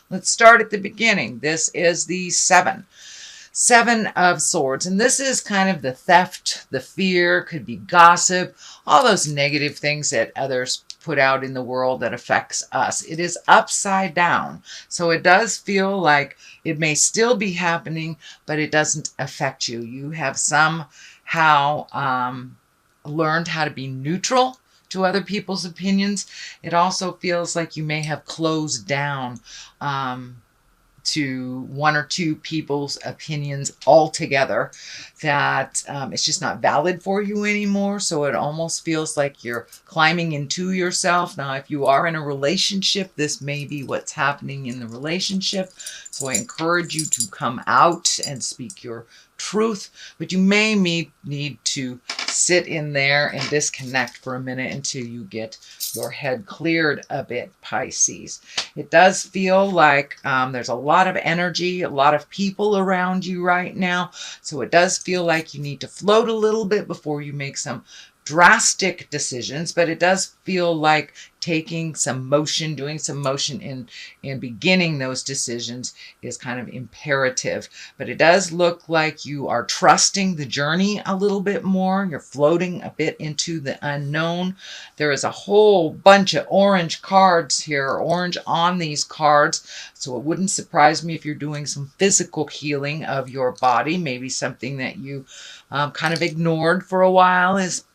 Let's start at the beginning. This is the Seven of Swords. And this is kind of the theft, the fear, could be gossip, all those negative things that others put out in the world that affects us. It is upside down. So it does feel like it may still be happening, but it doesn't affect you. You have somehow learned how to be neutral to other people's opinions. It also feels like you may have closed down to one or two people's opinions altogether, that it's just not valid for you anymore. So it almost feels like you're climbing into yourself. Now, if you are in a relationship, this may be what's happening in the relationship. So I encourage you to come out and speak your truth, but you may need to sit in there and disconnect for a minute until you get your head cleared a bit, Pisces. It does feel like there's a lot of energy, a lot of people around you right now. So it does feel like you need to float a little bit before you make some drastic decisions, but it does feel like taking some motion, doing some motion in beginning those decisions is kind of imperative. But it does look like you are trusting the journey a little bit more. You're floating a bit into the unknown. There is a whole bunch of orange cards here, orange on these cards. So it wouldn't surprise me if you're doing some physical healing of your body. Maybe something that you kind of ignored for a while is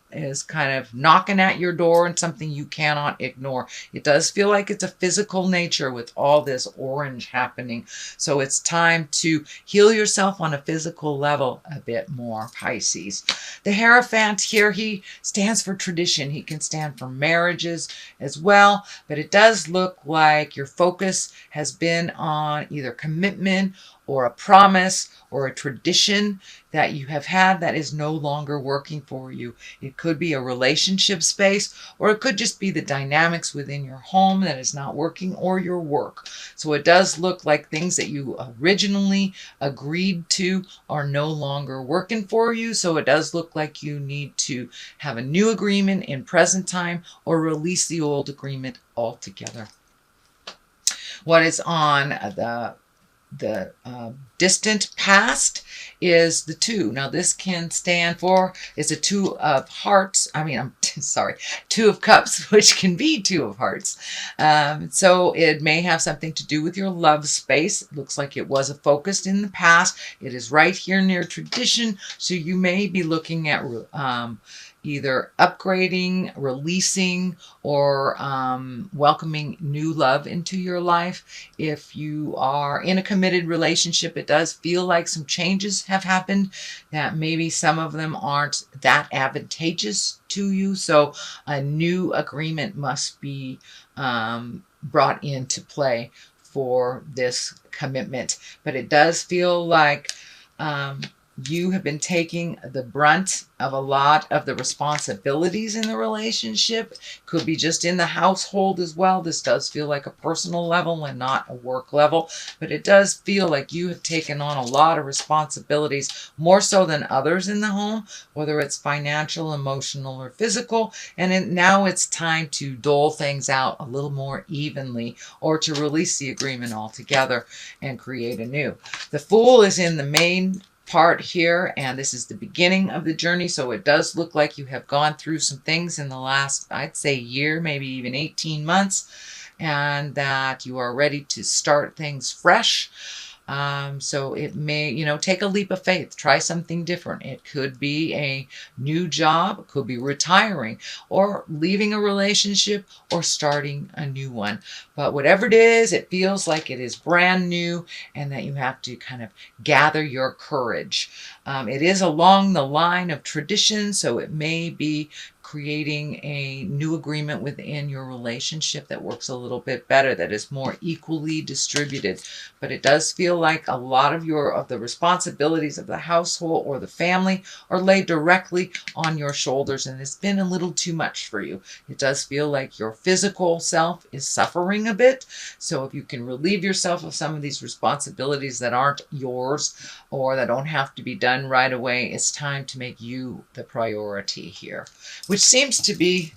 kind of knocking at your door, and something you cannot ignore. It does feel like it's a physical nature with all this orange happening. So it's time to heal yourself on a physical level a bit more, Pisces. The Hierophant here, he stands for tradition. He can stand for marriages as well, but it does look like your focus has been on either commitment or a promise or a tradition that you have had that is no longer working for you. It could be a relationship space, or it could just be the dynamics within your home that is not working, or your work. So it does look like things that you originally agreed to are no longer working for you. So it does look like you need to have a new agreement in present time, or release the old agreement altogether. What is on the distant past is the 2. Now this can stand for, it's a 2 of hearts. I'm sorry, 2 of cups, which can be 2 of hearts. So it may have something to do with your love space. It looks like it was focused in the past. It is right here near tradition. So you may be looking at either upgrading, releasing, or welcoming new love into your life. If you are in a committed relationship, it does feel like some changes have happened, that maybe some of them aren't that advantageous to you. So a new agreement must be brought into play for this commitment. But it does feel like you have been taking the brunt of a lot of the responsibilities in the relationship. Could be just in the household as well. This does feel like a personal level and not a work level, but it does feel like you have taken on a lot of responsibilities, more so than others in the home, whether it's financial, emotional, or physical. And now it's time to dole things out a little more evenly, or to release the agreement altogether and create a new. The Fool is in the main part here, and this is the beginning of the journey. So it does look like you have gone through some things in the last, I'd say, year, maybe even 18 months, and that you are ready to start things fresh. So it may, take a leap of faith, try something different. It could be a new job, it could be retiring, or leaving a relationship, or starting a new one. But whatever it is, it feels like it is brand new, and that you have to kind of gather your courage. It is along the line of tradition, so it may be creating a new agreement within your relationship that works a little bit better, that is more equally distributed. But it does feel like a lot of the responsibilities of the household or the family are laid directly on your shoulders, and it's been a little too much for you. It does feel like your physical self is suffering a bit. So if you can relieve yourself of some of these responsibilities that aren't yours, or that don't have to be done right away, it's time to make you the priority here, which seems to be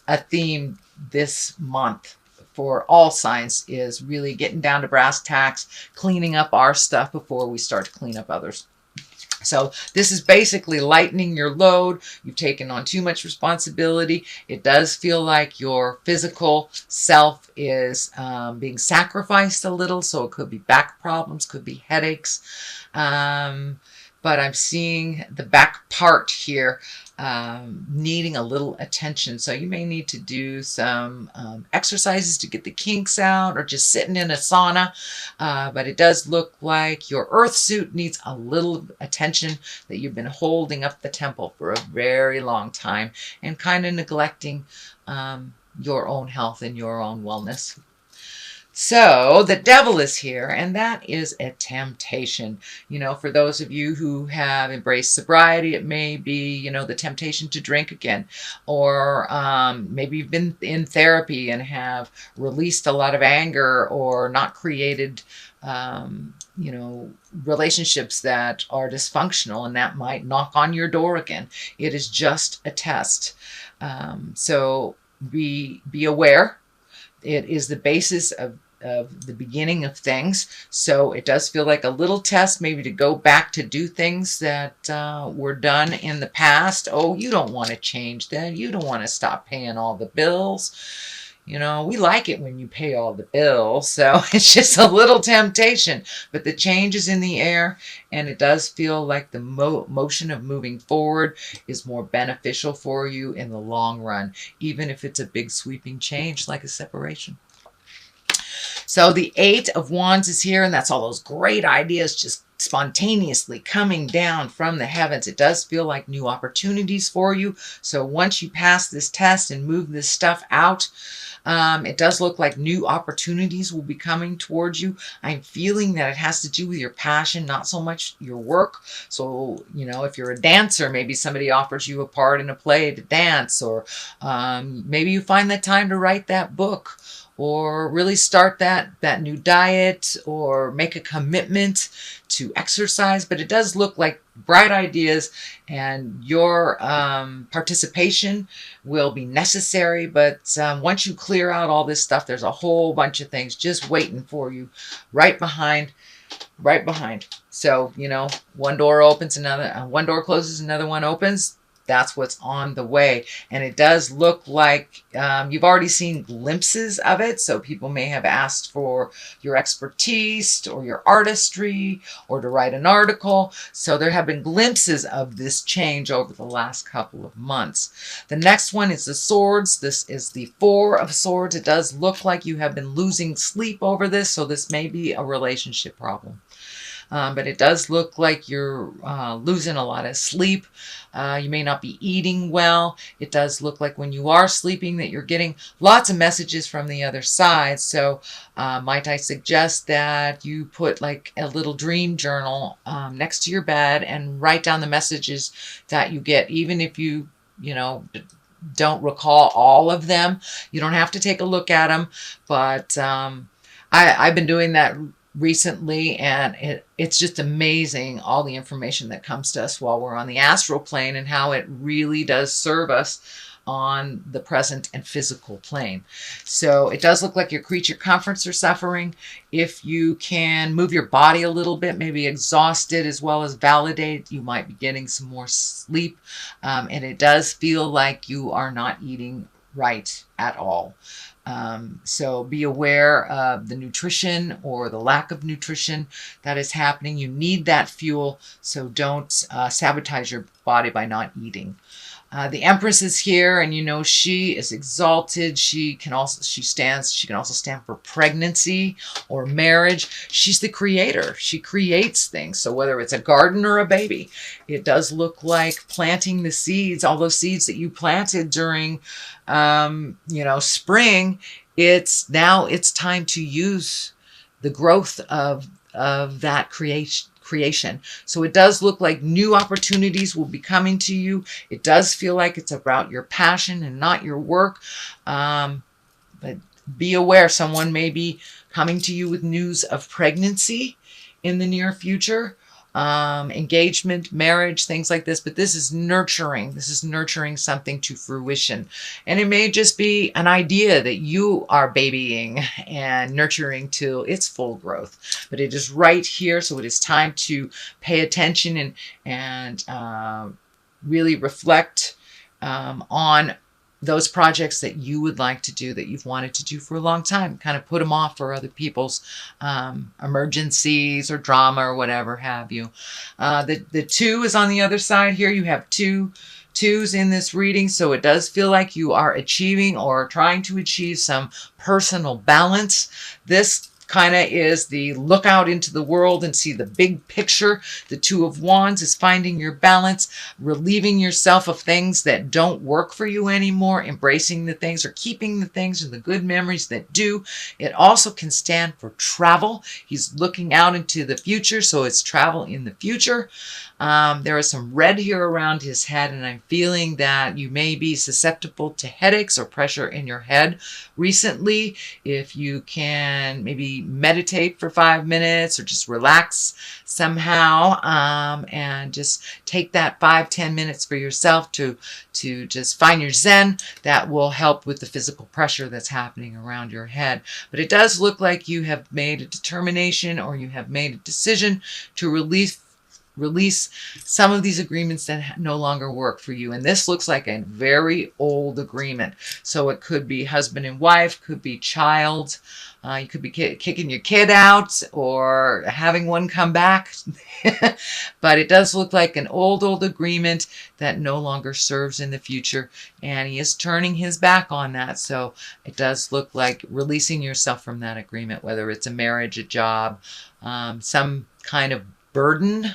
a theme this month for all signs is really getting down to brass tacks, cleaning up our stuff before we start to clean up others. So this is basically lightening your load. You've taken on too much responsibility. It does feel like your physical self is being sacrificed a little. So it could be back problems, could be headaches. But I'm seeing the back part here needing a little attention. So you may need to do some exercises to get the kinks out, or just sitting in a sauna. But it does look like your earth suit needs a little attention, that you've been holding up the temple for a very long time and kind of neglecting your own health and your own wellness. So the devil is here, and that is a temptation. You know, for those of you who have embraced sobriety, it may be, you know, the temptation to drink again. Or maybe you've been in therapy and have released a lot of anger, or not created, you know, relationships that are dysfunctional, and that might knock on your door again. It is just a test. So be aware. It is the basis of the beginning of things. So it does feel like a little test, maybe to go back to do things that were done in the past. Oh, you don't want to change that. You don't want to stop paying all the bills. You know, we like it when you pay all the bills. So it's just a little temptation. But the change is in the air, and it does feel like the motion of moving forward is more beneficial for you in the long run, even if it's a big sweeping change like a separation. So the Eight of Wands is here, and that's all those great ideas just spontaneously coming down from the heavens. It does feel like new opportunities for you. So once you pass this test and move this stuff out, it does look like new opportunities will be coming towards you. I'm feeling that it has to do with your passion, not so much your work. So, you know, if you're a dancer, maybe somebody offers you a part in a play to dance, or maybe you find the time to write that book, or really start that new diet, or make a commitment to exercise. But it does look like bright ideas, and your participation will be necessary. But once you clear out all this stuff, there's a whole bunch of things just waiting for you right behind. So, you know, one door opens, one door closes, another one opens. That's what's on the way. And it does look like you've already seen glimpses of it. So people may have asked for your expertise or your artistry, or to write an article. So there have been glimpses of this change over the last couple of months. The next one is the Swords. This is the Four of Swords. It does look like you have been losing sleep over this. So this may be a relationship problem. But it does look like you're losing a lot of sleep. You may not be eating well. It does look like when you are sleeping that you're getting lots of messages from the other side. So might I suggest that you put like a little dream journal next to your bed and write down the messages that you get, even if you know, don't recall all of them. You don't have to take a look at them, but I've been doing that recently, and it's just amazing, all the information that comes to us while we're on the astral plane, and how it really does serve us on the present and physical plane. So it does look like your creature comforts are suffering. If you can move your body a little bit, maybe exhausted as well as validate, you might be getting some more sleep. And it does feel like you are not eating right at all. So be aware of the nutrition or the lack of nutrition that is happening. You need that fuel, so don't sabotage your body by not eating. The Empress is here, and you know she is exalted. She can also stand for pregnancy or marriage. She's the creator. She creates things. So whether it's a garden or a baby, it does look like planting the seeds, all those seeds that you planted during spring. It's time to use the growth of that creation. So it does look like new opportunities will be coming to you. It does feel like it's about your passion and not your work. But be aware, someone may be coming to you with news of pregnancy in the near future. engagement, marriage, things like this. But this is nurturing. This is nurturing something to fruition. And it may just be an idea that you are babying and nurturing to its full growth. But it is right here. So it is time to pay attention and really reflect on those projects that you would like to do, that you've wanted to do for a long time. Kind of put them off for other people's emergencies or drama or whatever have you. The 2 is on the other side here. You have two twos in this reading, so it does feel like you are achieving or trying to achieve some personal balance. This kind of is the look out into the world and see the big picture. The 2 of Wands is finding your balance, relieving yourself of things that don't work for you anymore, embracing the things or keeping the things and the good memories that do. It also can stand for travel. He's looking out into the future, so it's travel in the future. There is some red here around his head, and I'm feeling that you may be susceptible to headaches or pressure in your head recently. If you can maybe meditate for 5 minutes or just relax somehow, and just take that 5-10 minutes for yourself to just find your zen, that will help with the physical pressure that's happening around your head. But it does look like you have made a determination, or you have made a decision to release some of these agreements that no longer work for you. And this looks like a very old agreement. So it could be husband and wife, could be child. You could be kicking your kid out or having one come back. But it does look like an old agreement that no longer serves in the future. And he is turning his back on that. So it does look like releasing yourself from that agreement, whether it's a marriage, a job, some kind of burden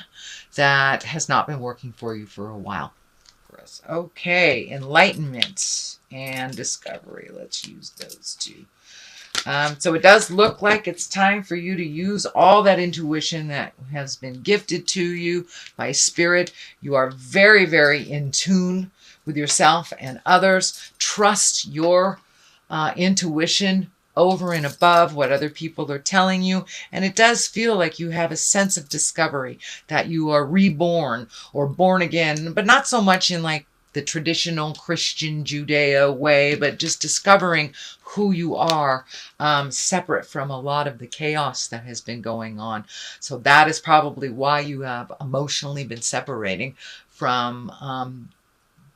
that has not been working for you for a while. Okay, enlightenment and discovery. Let's use those 2. So it does look like it's time for you to use all that intuition that has been gifted to you by spirit. You are very, very in tune with yourself and others. Trust your intuition over and above what other people are telling you. And it does feel like you have a sense of discovery, that you are reborn or born again, but not so much in like the traditional Christian Judeo way, but just discovering who you are, separate from a lot of the chaos that has been going on. So that is probably why you have emotionally been separating from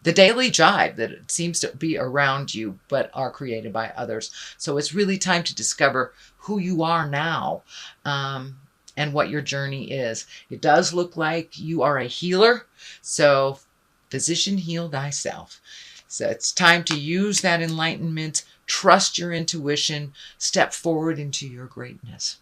the daily jive that seems to be around you, but are created by others. So it's really time to discover who you are now, and what your journey is. It does look like you are a healer. So physician, heal thyself. So it's time to use that enlightenment, trust your intuition, step forward into your greatness.